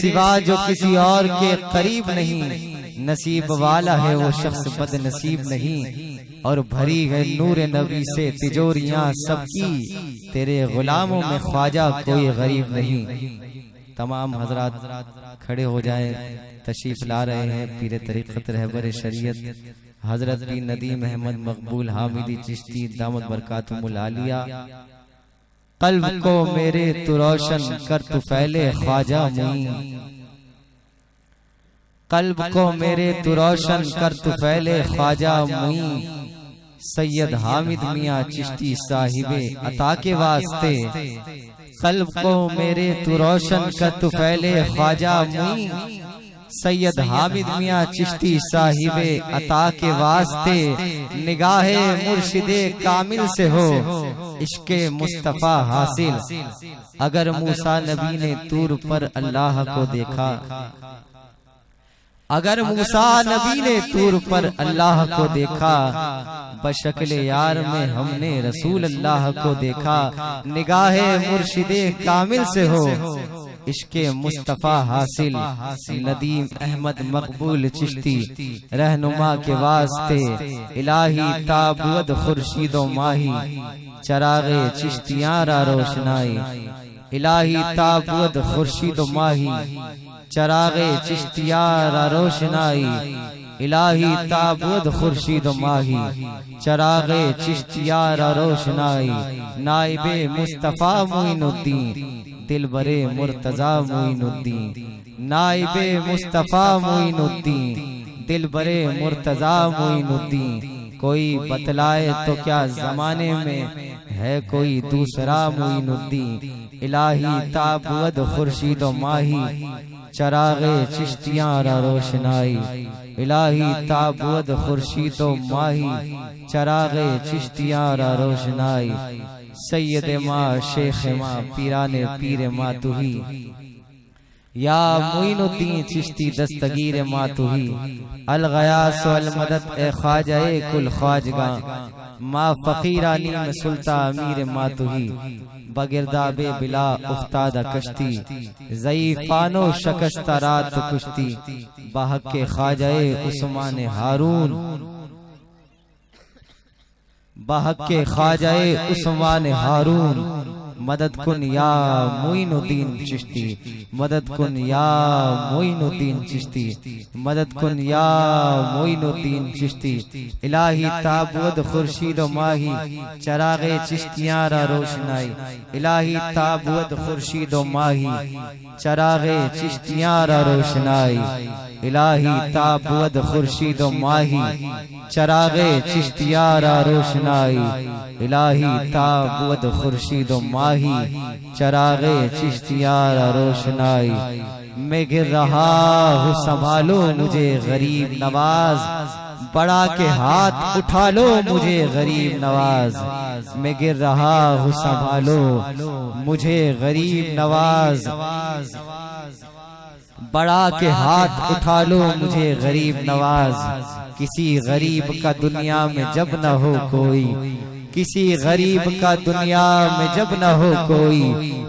सिवा जो किसी और के करीब नहीं। नसीब वाला है वो शख्स बदनसीब नहीं। और भरी है नूर नबी से तिजोरियां सबकी, तेरे गुलामों में ख्वाजा कोई गरीब नहीं। तमाम हजरात खड़े हो जाएं। तशरीफ ला रहे हैं पीर तरीक़त रहबर शरीयत हजरत पीर नदीम अहमद मकबूल हामिदी चिश्ती दामत बरकातुहुल आलिया। कल्ब को मेरे तू रोशन कर तू फैले ख्वाजा मुईं। कल्ब को मेरे तू रोशन कर तू फैले ख्वाजा मुईं। सैयद हामिद मियाँ चिश्ती साहिबे अता के वास्ते। कल्ब को मेरे तू रोशन कर तू फैले ख्वाजा मुईं। सैयद हामिद मियाँ चिश्ती साहिबे अता के वास्ते। निगाहे मुर्शिदे कामिल से हो इश्के मुस्तफा हासिल। अगर मूसा नबी ने तूर पर अल्लाह को देखा, अगर मूसा नबी ने तूर पर अल्लाह को देखा, बशक्ल यार में हमने रसूल अल्लाह को देखा। निगाहे मुर्शिदे कामिल से हो इश्के मुस्तफा हासिल। नदीम अहमद मकबूल चिश्ती रहनुमा के वास्ते। इलाही ताबुद खुर्शीदो माही चरागे चिश्तियां रा रोशनाई। इलाही ताबुद खुर्शीदो माही चरागे चिश्तियां रा रोशनाई। इलाही ताबुद खुर्शीद माही चरागे चिश्तियां रा रोशनाई। नाइबे मुस्तफा मुइनुद्दीन दिल बरे मुर्तजा मुइनुद्दीन। नाइबे मुस्तफा मुइनुद्दीन दिल बरे मुर्तजा मुइनुद्दीन। कोई बतलाए तो क्या जमाने में है कोई दूसरा मुइनुद्दीन। इलाही ताबुद खुर्शीद माही चरागे चिश्तियां रा रोशनाई। इलाही ताबुद खुर्शीद माही चरागे चिश्तियां रा रोशनाई। सैयद माँ शेख माँ पीराने पीर माँ तुही। या मुइनुद्दीन चिश्ती दस्तगीर माँ तुही। अल गयास वल मदद ए ख्वाजा ए कुल ख्वाजगा। माँ फकीरानी में सुल्ता अमीर माँ तुही। बगिरदाबे बिला उफ्तादा कश्ती ज़ईफ़ानो शकस्ता रात कुश्ती। बहक़े ख्वाजाए उस्मान हारून। बहक़े ख्वाजाए उस्मान हारून। मदद कुन या मुइनुद्दीन चिश्ती। मदद कुन या मुइनुद्दीन चिश्ती। मदद कुन या मुइनुद्दीन चिश्ती। इलाही ताबुद खुर्शीद माही चरागे चिश्तियां रा रोशनाई। इलाही ताबुद खुर्शीद माही चरागे चिश्तियां रा रोशनाई। इलाही ताबुद खुर्शीद माही चरागे चिश्तियां रा रोशनाई। इलाही ताबुद खुर्शीद माही चरागे चिश्तियां रा रोशनाई। मैं गिर रहा हूँ संभालो मुझे गरीब नवाज। बड़ा के हाथ उठा लो मुझे गरीब नवाज। मैं गिर रहा हूँ संभालो मुझे गरीब नवाज। बड़ा के हाथ उठा लो मुझे गरीब नवाज। किसी गरीब का दुनिया में जब न हो कोई, किसी गरीब का दुनिया में जब न हो कोई,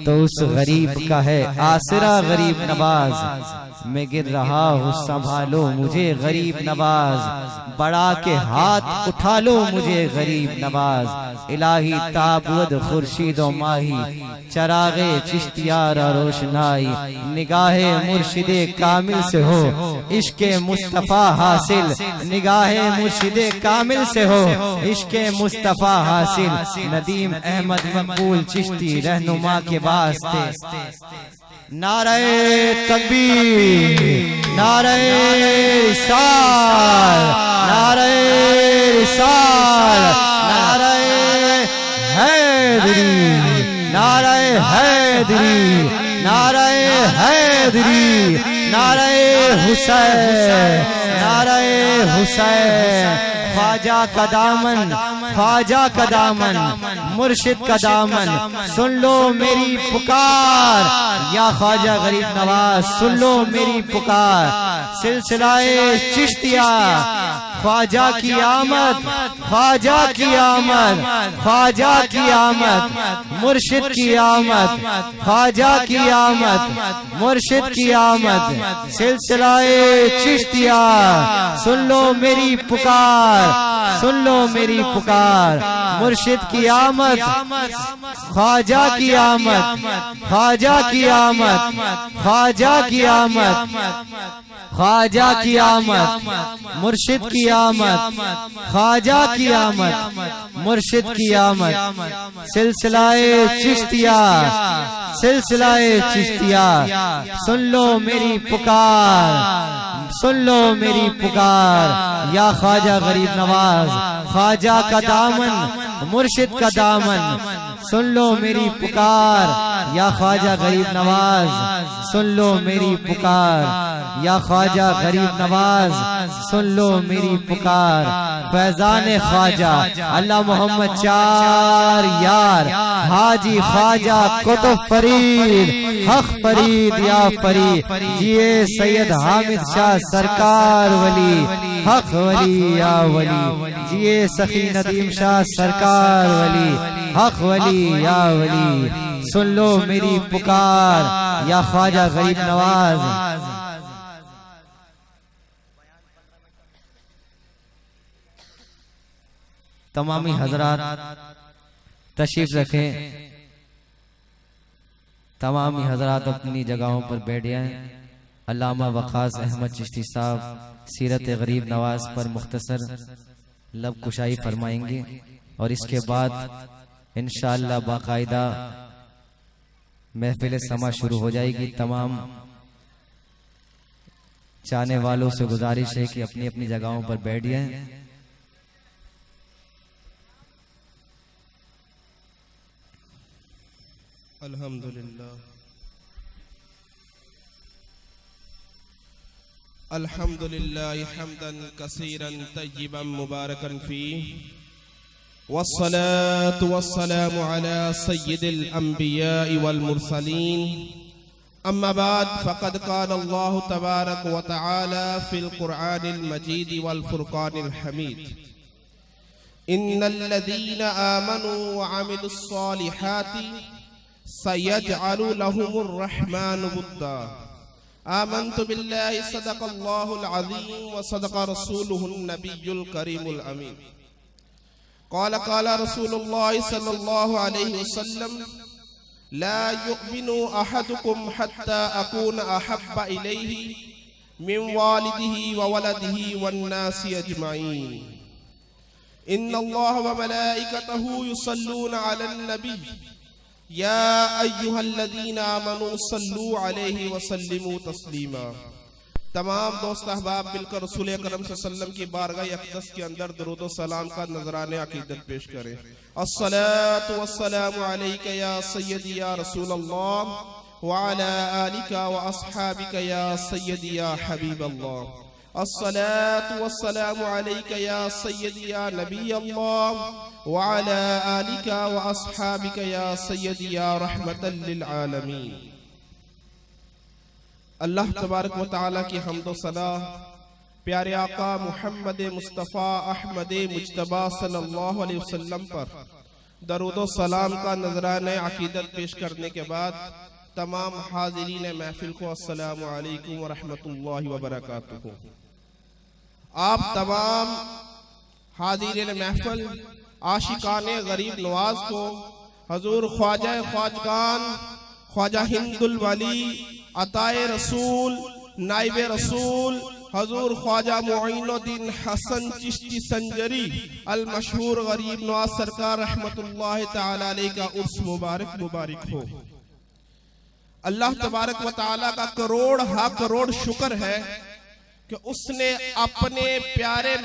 तो उस गरीब का है आसरा गरीब नवाज। मैं गिर रहा हूँ संभालो मुझे गरीब नवाज। बड़ा के हाथ उठा लो मुझे गरीब नवाज। इलाही ताबुद खुर्शीद माही चरागे चिश्तियां रा रोशनाई। निगाहे मुर्शिदे कामिल से हो इश्के मुस्तफा हासिल। निगाहे मुर्शिदे कामिल से हो इश्के मुस्तफा हासिल। नदीम अहमद मकबूल चिश्ती रहनुमा के वास्ते। नारे तकबीर, नारे रिसाल, नारे रिसाल, नारे हैदरी, नारे हैदरी, नारे हैदरी, नारे हुसैन, नारे हुसैन। ख्वाजा का दामन, ख्वाजा का दामन, मुर्शिद का दामन, सुन लो मेरी पुकार। या ख्वाजा गरीब नवाज सुन लो मेरी पुकार। सिलसिलाए चिश्तिया ख्वाजा की आमद, ख्वाजा की आमद, ख्वाजा की आमद, मुर्शिद की आमद, ख्वाजा की आमद, मुर्शिद की आमद। सिलसिलाए चिश्तिया सुन लो मेरी पुकार, सुन लो मेरी पुकार। मुर्शिद की आमद, ख्वाजा की आमद, ख्वाजा की आमद, ख्वाजा की आमद, ख्वाजा की आमद, मुर्शिद की आमद, ख्वाजा की आमद, मुर्शिद की आमद। सिलसिलाए चिश्तिया, सिलसिलाए चिश्तिया सुन लो मेरी पुकार, सुन लो मेरी पुकार। या ख्वाजा गरीब नवाज, ख्वाजा का दामन, मुर्शिद का दामन, सुन लो मेरी पुकार। या ख्वाजा गरीब नवाज, सुन लो मेरी पुकार। या ख्वाजा गरीब नवाज, सुन लो मेरी पुकार। फैजान ख्वाजा अल्लाह मोहम्मद चार यार, हाजी ख्वाजा कुतुब फरीद, हक फरीद या फरीद। जिए सैयद हामिद शाह सरकार वली, हक वली या वली। जिए सखी नदीम शाह सरकार वली, हक वली या वली। सुन लो मेरी पुकार। या ख्वाजा गरीब नवाज। तमामी हजरात तशरीफ रखें, तमामी हजरात अपनी जगहों पर बैठ जाएं। अल्लामा वखास अहमद चिश्ती साहब सीरत गरीब नवाज पर मुख्तसर लब कुशाई फरमाएंगे और इसके बाद इंशाअल्लाह बाकायदा महफिल समा शुरू हो जाएगी। तमाम चाहने वालों से गुजारिश है कि अपनी अपनी जगहों पर बैठ जाएं। अल्हम्दुलिल्लाह, अल्हम्दुलिल्लाह हम्दन कसीरन तय्यिबन मुबारकन फीह, वस्सलातु वस्सलामु अला सय्यिदिल अंबिया'i वल मुरसलीन। अम्मा बाद फ़क़द क़ाल अल्लाहु तबारक व तआला फ़िल क़ुरआनिल मजीद वल फ़ुरक़ानिल हमीद, इन्नल्लज़ीना आमनू व अमिलुस्सालिहाति सयजअलु लहुमुर रहमानु वुद्दा। आमन्तु बिल्लाहि सदक़ल्लाहुल अज़ीम व सदक़ रसूलुहुन नबियुल करीमुल अमीन। क़ाल रसूलुल्लाहि सल्लल्लाहु अलैहि वसल्लम, ला युमिनु अहदुकुम हत्ता अकून अहब्बा इलैहि मिन वालिदिही व वलदिही वन्नासि अजमईन। इन्नल्लाह व मलाइकतहु युसल्लूना अलन नबी, या अय्युहल्लज़ीना आमनू सल्लू अलैहि व सल्लिमू तस्लीमा। तमाम दोस्त अहबाब मिलकर रसूल अकरम सल्लल्लाहु अलैहि वसल्लम की बारगाह अक़दस के अंदर दुरूद व सलाम का नजराने अक़ीदत पेश करें। अस्सलातु वस्सलामु अलैका या सय्यदी या रसूल अल्लाह व अला आलिका व अस्हाबिका या सय्यदी या हबीब अल्लाह। अस्सलातु वस्सलामु अलैका या सय्यदी या नबी अल्लाह व अला आलिका व अस्हाबिका या सय्यदी या रहमतल लिल आलमीन। अल्लाह तबारक व तआला की हम्द व सना प्यारे आका मुहम्मद मुस्तफ़ा अहमद मुज्तबा सल्लल्लाहु अलैहि वसल्लम पर दरूद व सलाम का नजराने अक़ीदत पेश करने के बाद तमाम हाज़िरीन महफिल को अस्सलामु अलैकुम व रहमतुल्लाहि व बरकातुहू। आप तमाम हाज़िरीन महफिल आशिकाने गरीब नवाज को हजूर ख्वाजा ख्वाजगान ख्वाजा हिंदुल वली अताए रसूल नाइबे रसूल हजूर ख्वाजा मुईनुद्दीन हसन चिश्ती संजरी अल मशहूर गरीब नवाज सरकार रहमतुल्लाह तआला अलैह का उर्स मुबारक हो। अल्लाह तबारक व तआला का करोड़ हा करोड़ शुक्र है कि उसने अपने प्यारे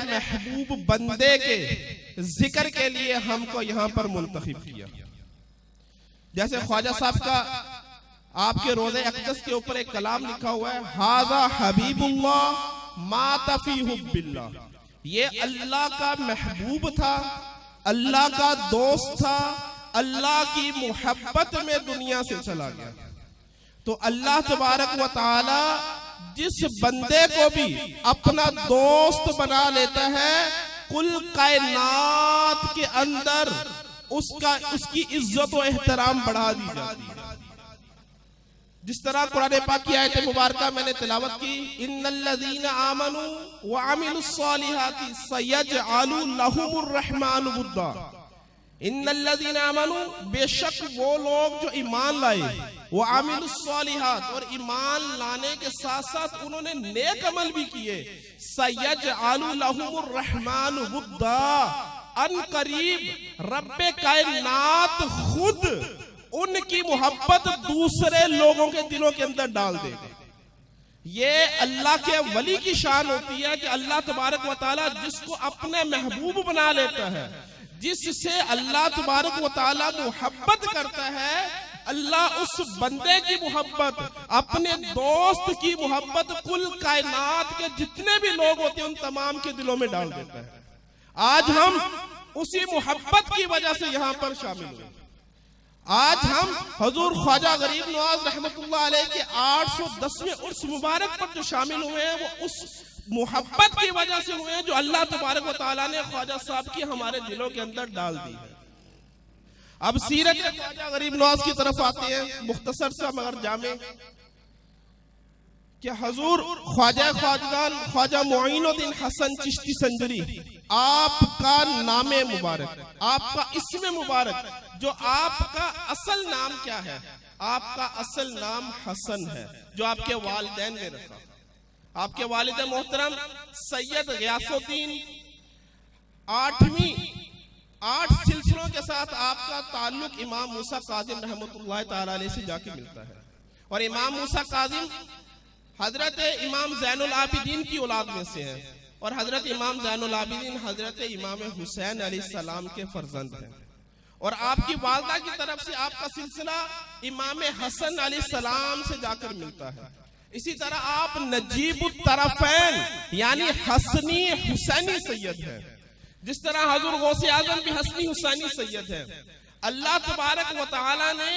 महबूब बंदे के जिक्र के लिए हमको यहाँ पर मुंतखब किया। जैसे ख्वाजा साहब का आपके रोज़े अक़दस के ऊपर एक कलाम लिखा हुआ है, हाज़ा हबीबुल्लाह माता फी हुब्बिल्लाह। ये अल्लाह का महबूब था, अल्लाह का दोस्त था, अल्लाह की मोहब्बत में दुनिया से चला गया। तो अल्लाह तबारक व तआला जिस बंदे को भी अपना दोस्त बना लेता है, कुल कायनात के अंदर उसकी इज्जत और एहतराम बढ़ा दी जाती है। जिस तरह कुरान पाक की आयत मुबारका मैंने तिलावत की, इन्नल्लज़ीना आमनू व अमिलुस्सालिहाति सयजअलु लहुमुर रहमानु वुद्दा। इन्नल्लज़ीना आमनू, बेशक वो लोग जो ईमान लाए, वो अमिलुस्सालिहात, और ईमान लाने के साथ साथ उन्होंने नेक अमल भी किए, सयजअलु लहुमुर रहमानु वुद्दा, अन करीब रब्बे कायनात खुद उनकी मोहब्बत दूसरे लोगों के दिलों के अंदर डाल देगा। ये अल्लाह के वली की शान होती है कि अल्लाह तबारक व तआला जिसको अपने महबूब बना लेता है, जिससे अल्लाह तबारक व तआला मोहब्बत करता है, अल्लाह उस बंदे की मोहब्बत, अपने दोस्त की मोहब्बत कुल कायनात के जितने भी लोग होते हैं उन तमाम के दिलों में डाल देता है। आज हम उसी मोहब्बत की वजह से यहाँ पर शामिल हुए। आज हम हजूर ख्वाजा गरीब नवाज रहमतुल्लाह अलैह के 810वें उर्स मुबारक पर जो शामिल हुए हैं, वो उस मोहब्बत की वजह से हुए हैं जो अल्लाह तबारक व तआला ने ख्वाजा साहब की हमारे दिलों के अंदर डाल दी है। अब सीरत ख्वाजा गरीब नवाज की तरफ आते हैं, मुख्तसर सा मगर जामे, कि हजूर ख्वाजा ख्वाजगान ख्वाजा मुईनुद्दीन हसन चिश्ती संजरी, आपका नामे मुबारक, आपका इसमें मुबारक, जो आपका असल नाम क्या है? आपका असल नाम हसन है, जो आपके वालिदैन ने रखा। आपके वालिद मोहतरम सैयद गयासुद्दीन, 8 सिलसिलों के साथ आपका ताल्लुक इमाम मूसा काजिम रहमतुल्लाह तआला अलैह से जाके मिलता है। और इमाम मूसा काजिम हजरत इमाम ज़ैनुल आबिदीन की औलाद में से है, और हजरत इमाम ज़ैनुल आबिदीन हजरत इमाम हुसैन अलैहिस्सलाम के फर्जंद हैं। और आपकी वालदा की तरफ से आपका सिलसिला इमाम हसन अलैहिस्सलाम से जाकर मिलता है। इसी तरह आप नजीबुत तरफैन यानी हसनी हुसैनी सैयद है। जिस तरह हजूर गौसे आजम भी हसनी हुसैनी सैयद है। अल्लाह तबारक व तआला ने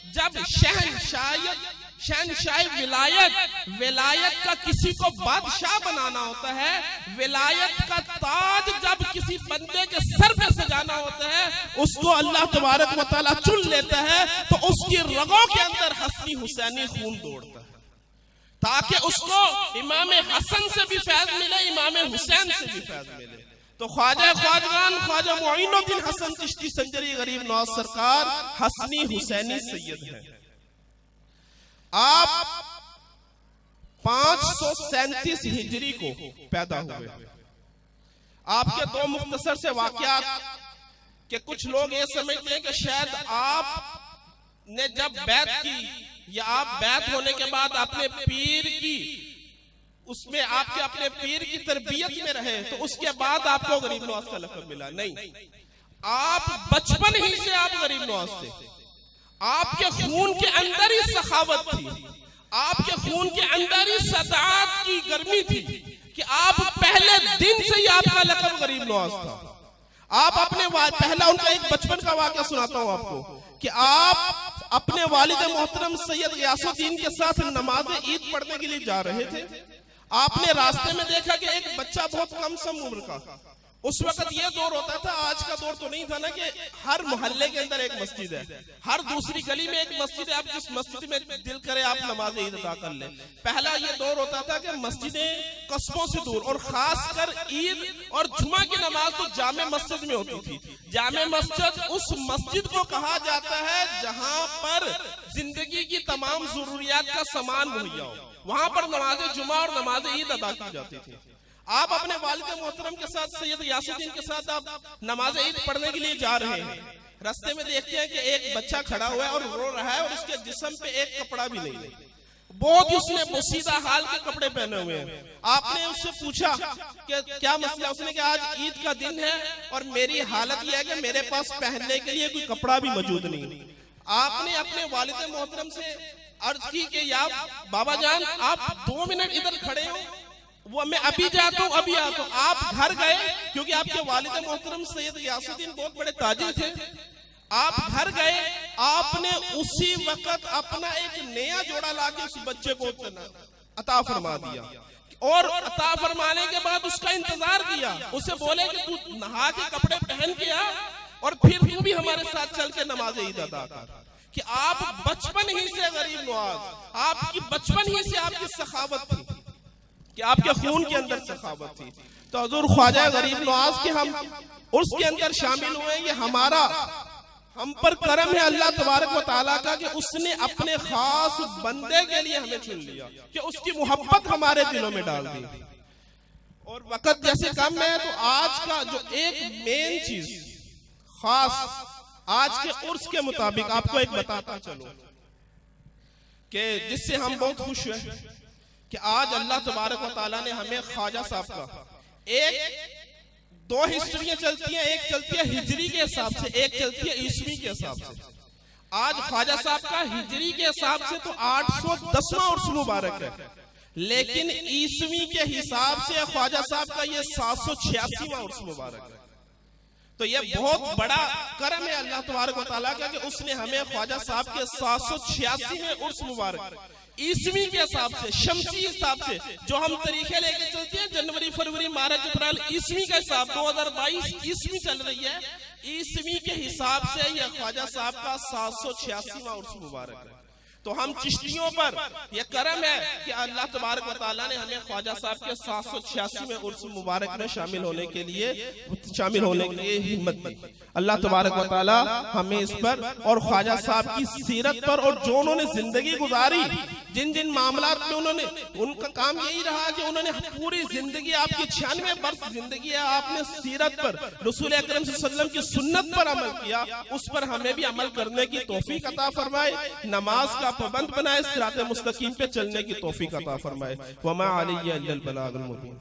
जब शहनशाह विलायत का किसी को बादशाह बनाना होता है, विलायत का ताज जब किसी बंदे के सर पे सजाना होता है, उसको अल्लाह तबारक व तआला चुन लेता है, तो उसकी रगों के अंदर हसनी हुसैनी खून दौड़ता है, ताकि उसको इमाम हसन से भी फैज मिले, इमाम हुसैन से भी फैज मिले। तो ख्वाजा ख्वाजगान ख्वाजा मुईनुद्दीन हसन चिश्ती संजरी गरीब नवाज सरकार हसनी हुसैनी सैयद है। आप 537 हिजरी को पैदा हुए। आपके 2 मुख्तसर से वाकयात कि कुछ लोग ये समझते हैं कि शायद आप ने जब बैत की या आप बैत होने के बाद अपने पीर की उसमें आपके अपने पीर की तरबियत में रहे, तो उसके बाद आपको गरीब नवाज का लक़ब मिला। नहीं, आप बचपन ही से आप गरीब नवाज थे। आपके खून के अंदर ही सखावत थी, आपके खून के अंदर ही सदात की गर्मी थी कि आप पहले दिन से ही आपका लक़ब गरीब नवाज था। आप अपने पहला उनका एक बचपन का वाक़या सुनाता हूं आपको कि आप अपने वालिद मोहतरम सैयद गयासुद्दीन के साथ नमाज ईद पढ़ने के लिए जा रहे थे। आपने रास्ते में देखा कि एक बच्चा बहुत कम सम उम्र का, उस वक्त ये दौर होता था, आज का दौर तो नहीं था ना कि हर मोहल्ले के अंदर एक मस्जिद है, हर दूसरी गली में एक मस्जिद है, आप जिस मस्जिद में दिल करे आप नमाज ईद अदा कर ले। पहला ये दौर होता था कि मस्जिदें कस्बों से दूर, और खासकर ईद और जुमा की नमाज तो जामे मस्जिद में होती थी। जामे मस्जिद उस मस्जिद को कहा जाता है जहां पर जिंदगी की तमाम जरूरियात का सामान मुहैया हो, वहां पर नमाज जुमा और नमाज ईद अदा की जाती थी। आप अपने वालिद मोहतरम के साथ सैयद गयासुद्दीन के साथ आप नमाज ईद पढ़ने के लिए जा रहे हैं। रास्ते में देखते हैं कि एक बच्चा खड़ा हुआ है और रो रहा है, और उसके जिस्म पे एक कपड़ा भी नहीं है, बहुत ही उसने बोसीदा हाल के कपड़े पहने हुए हैं। आपने उससे पूछा कि क्या मसला? उसने कहा आज ईद का दिन है और मेरी हालत यह है कि मेरे पास पहनने के लिए कोई कपड़ा भी मौजूद नहीं। आपने अपने वालिद मोहतरम से अर्ज की कि या बाबा जान आप 2 मिनट इधर खड़े हो, वो मैं अभी जाता हूँ, अभी आता हूँ। आप घर गए, क्योंकि आपके वालिद मोहतरम सैयद गयासुद्दीन बहुत बड़े ताजिर थे। आप घर गए, आपने उसी वक्त अपना एक नया जोड़ा लाके उस बच्चे को अता फरमा दिया, और अता फरमाने के बाद उसका इंतजार किया, उसे बोले कि तू नहा के कपड़े पहन के आ और फिर तू भी हमारे साथ चल के नमाज ईद अदा कर। कि आप बचपन ही से गरीब नवाज, आपकी बचपन ही से आपकी सखावत थी, कि आपके खून के अंदर सखावत थी। तो हुजूर ख्वाजा गरीब नवाज के हम उसके अंदर शामिल हुए। ये हमारा हम पर करम है अल्लाह तबारक व तआला का कि उसने अपने खास बंदे के लिए हमें चुन लिया, कि उसकी मोहब्बत हमारे दिलों में डाल दी। और वक्त जैसे कम है तो आज का जो एक मेन चीज खास आज के उर्स के मुताबिक आपको एक बताता चलो कि जिससे हम बहुत खुश हैं कि आज अल्लाह तबारक व तआला ने हमें ख्वाजा साहब का दो हिस्ट्रियां चलती हैं, एक चलती है हिजरी के हिसाब से, एक चलती है ईस्वी के हिसाब से। आज ख्वाजा साहब का हिजरी के हिसाब से तो 810वां उर्स मुबारक है, लेकिन ईस्वी के हिसाब से ख्वाजा साहब का ये 786वां उर्स मुबारक है। तो ये बहुत बड़ा करम है अल्लाह तबारक व तआला का कि उसने हमें ख्वाजा साहब के 786वें उर्स मुबारक ईस्वी के हिसाब से, शमसी हिसाब से, जो हम तरीके लेके चलते हैं जनवरी फरवरी मार्च अप्रैल, ईस्वी का हिसाब 2022 ईस्वी चल रही है, ईस्वी के हिसाब से यह ख्वाजा साहब का 786वां उर्स मुबारक है। तो हम चिश्तियों पर यह करम है कि अल्लाह तबारक व तआला ने हमें ख्वाजा साहब के 786वें उर्स मुबारक में शामिल होने के लिए हिम्मत दी। अल्लाह तबारक व तआला हमें इस पर और ख्वाजा साहब की सीरत पर और जो उन्होंने जिंदगी गुजारी, जिन जिन मामलात में उन्होंने, उनका काम यही रहा कि उन्होंने पूरी जिंदगी, आपकी 96 वर्ष जिंदगी है, आपने सीरत पर, रसूल अकरम सल्लल्लाहु अलैहि वसल्लम की सुन्नत पर अमल किया। उस पर हमें भी अमल करने की तौफीक अता फरमाए, नमाज का पाबंद बनाए, सिरात मुस्तकीम पे चलने की तौफीक अता फरमाए। वमा अलैया इल्लल बलागुल मुबीन।